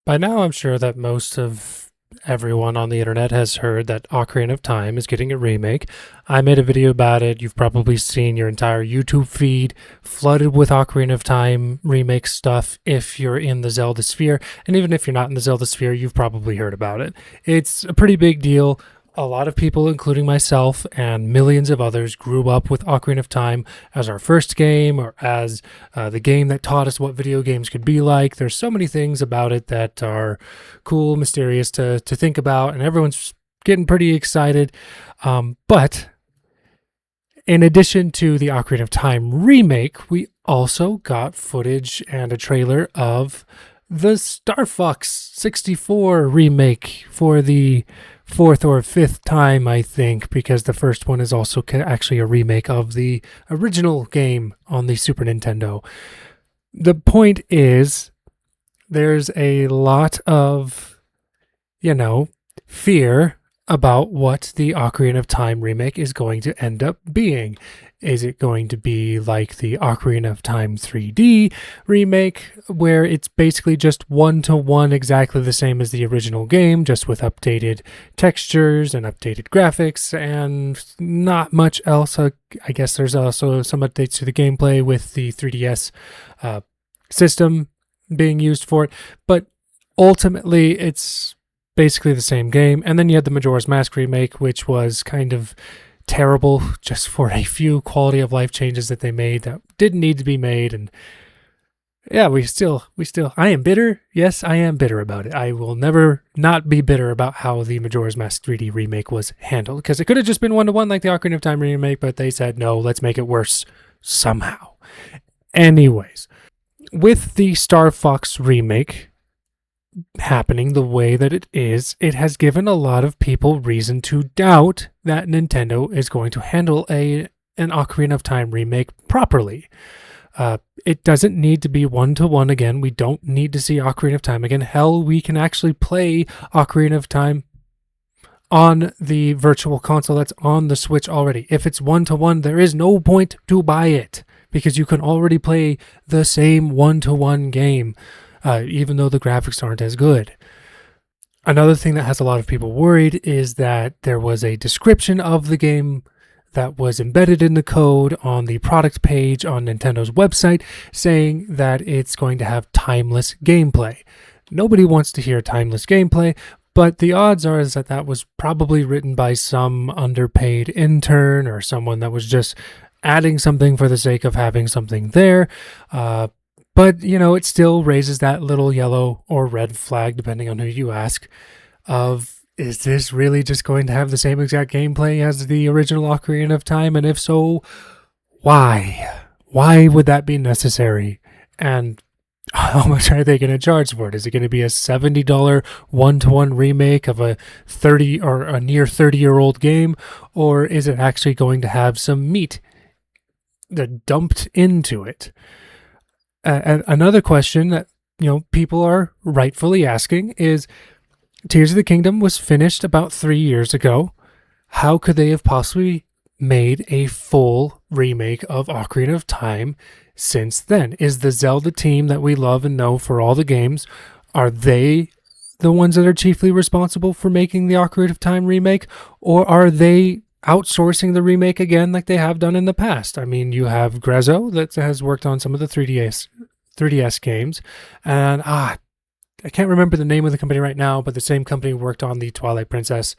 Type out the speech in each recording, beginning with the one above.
By now, I'm sure that most of everyone on the internet has heard that Ocarina of Time is getting a remake. I made a video about it. You've probably seen your entire YouTube feed flooded with Ocarina of Time remake stuff if you're in the Zelda sphere. And even if you're not in the Zelda sphere, you've probably heard about it. It's a pretty big deal. A lot of people, including myself and millions of others, grew up with Ocarina of Time as our first game or as the game that taught us what video games could be like. There's so many things about it that are cool, mysterious to think about, and everyone's getting pretty excited. But in addition to the Ocarina of Time remake, we also got footage and a trailer of the Star Fox 64 remake for the fourth or fifth time, I think, because the first one is also actually a remake of the original game on the Super Nintendo. The point is, there's a lot of, fear about what the Ocarina of Time remake is going to end up being. Is it going to be like the Ocarina of Time 3D remake, where it's basically just one-to-one exactly the same as the original game, just with updated textures and updated graphics and not much else? I guess there's also some updates to the gameplay with the 3DS system being used for it, but ultimately it's basically the same game. And then you had the Majora's Mask remake, which was kind of terrible just for a few quality of life changes that they made that didn't need to be made. And yeah, I am bitter. Yes, I am bitter about it. I will never not be bitter about how the Majora's Mask 3D remake was handled, because it could have just been one-to-one like the Ocarina of Time remake, but they said, no, let's make it worse somehow. Anyways, with the Star Fox remake happening the way that it has given a lot of people reason to doubt that Nintendo is going to handle an Ocarina of Time remake properly. It doesn't need to be one-to-one again. We don't need to see Ocarina of Time again. Hell, we can actually play Ocarina of Time on the virtual console that's on the Switch already. If it's one-to-one, there is no point to buy it, because you can already play the same one-to-one game, even though the graphics aren't as good. Another thing that has a lot of people worried is that there was a description of the game that was embedded in the code on the product page on Nintendo's website saying that it's going to have timeless gameplay. Nobody wants to hear timeless gameplay, but the odds are is that that was probably written by some underpaid intern or someone that was just adding something for the sake of having something there. But, it still raises that little yellow or red flag, depending on who you ask, of, is this really just going to have the same exact gameplay as the original Ocarina of Time? And if so, why? Why would that be necessary? And how much are they going to charge for it? Is it going to be a $70 one-to-one remake of a 30 or a near 30-year-old game? Or is it actually going to have some meat dumped into it? And another question that people are rightfully asking is, Tears of the Kingdom was finished about 3 years ago. How could they have possibly made a full remake of Ocarina of Time since then? Is the Zelda team that we love and know for all the games, are they the ones that are chiefly responsible for making the Ocarina of Time remake, or are they outsourcing the remake again like they have done in the past? I mean, you have Grezzo that has worked on some of the 3DS games, and I can't remember the name of the company right now, but the same company worked on the Twilight Princess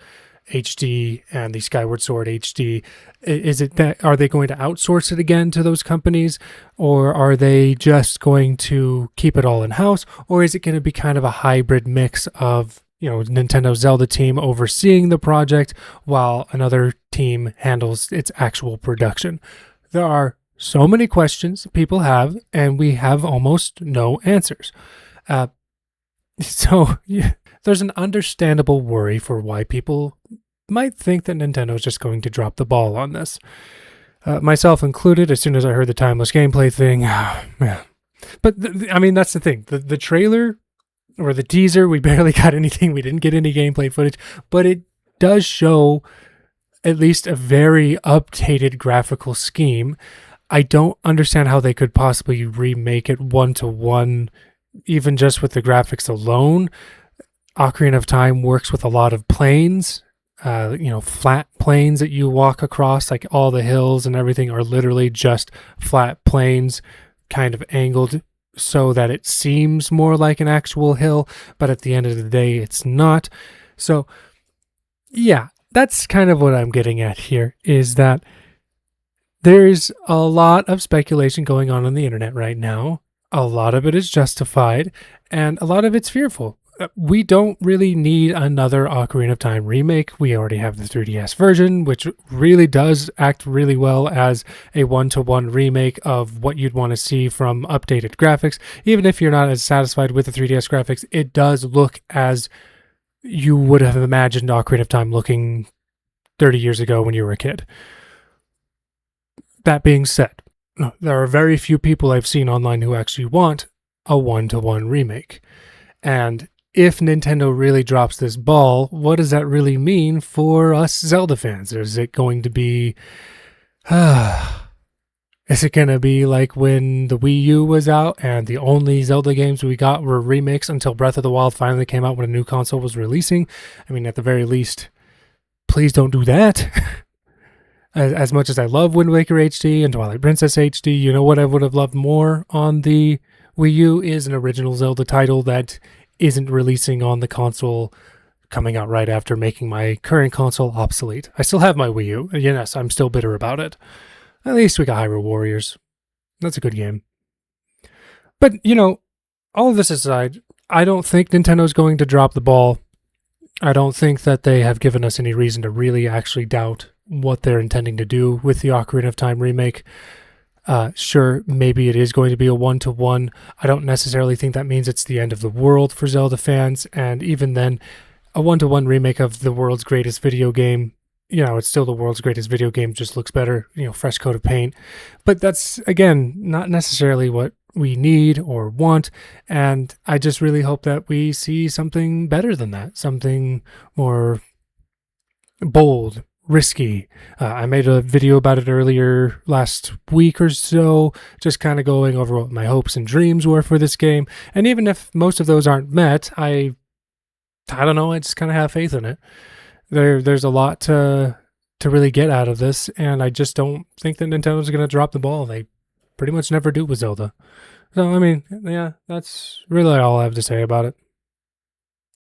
HD and the Skyward Sword HD. Is it that, are they going to outsource it again to those companies, or are they just going to keep it all in-house, or is it going to be kind of a hybrid mix of Nintendo Zelda team overseeing the project while another team handles its actual production? There are so many questions people have, and we have almost no answers. So there's an understandable worry for why people might think that Nintendo is just going to drop the ball on this. Myself included, as soon as I heard the timeless gameplay thing, man. But that's the thing. The trailer or the teaser, we barely got anything. We didn't get any gameplay footage, but it does show at least a very updated graphical scheme. I don't understand how they could possibly remake it one-to-one even just with the graphics alone, Ocarina of Time works with a lot of plains. Flat plains that you walk across, like all the hills and everything are literally just flat plains, kind of angled so that it seems more like an actual hill, but at the end of the day, it's not. So, yeah, that's kind of what I'm getting at here is that there's a lot of speculation going on the internet right now. A lot of it is justified, and a lot of it's fearful. We don't really need another Ocarina of Time remake. We already have the 3DS version, which really does act really well as a one-to-one remake of what you'd want to see from updated graphics. Even if you're not as satisfied with the 3DS graphics, it does look as you would have imagined Ocarina of Time looking 30 years ago when you were a kid. That being said, there are very few people I've seen online who actually want a one-to-one remake. And if Nintendo really drops this ball, what does that really mean for us Zelda fans? Is it going to be... is it going to be like when the Wii U was out and the only Zelda games we got were remakes until Breath of the Wild finally came out when a new console was releasing? I mean, at the very least, please don't do that. As much as I love Wind Waker HD and Twilight Princess HD, you know what I would have loved more on the Wii U is an original Zelda title that isn't releasing on the console coming out right after making my current console obsolete. I still have my Wii U. Yes, I'm still bitter about it. At least we got Hyrule Warriors. That's a good game. But, all of this aside, I don't think Nintendo's going to drop the ball. I don't think that they have given us any reason to really actually doubt what they're intending to do with the Ocarina of Time remake. Sure, maybe it is going to be a one-to-one. I don't necessarily think that means it's the end of the world for Zelda fans, and even then, a one-to-one remake of the world's greatest video game, it's still the world's greatest video game, just looks better, fresh coat of paint. But that's, again, not necessarily what we need or want, and I just really hope that we see something better than that, something more bold, risky. I made a video about it earlier last week or so, just kind of going over what my hopes and dreams were for this game. And even if most of those aren't met, I don't know, I just kind of have faith in it. There's a lot to really get out of this, and I just don't think that Nintendo's going to drop the ball. They pretty much never do with Zelda. So, I mean, yeah, that's really all I have to say about it.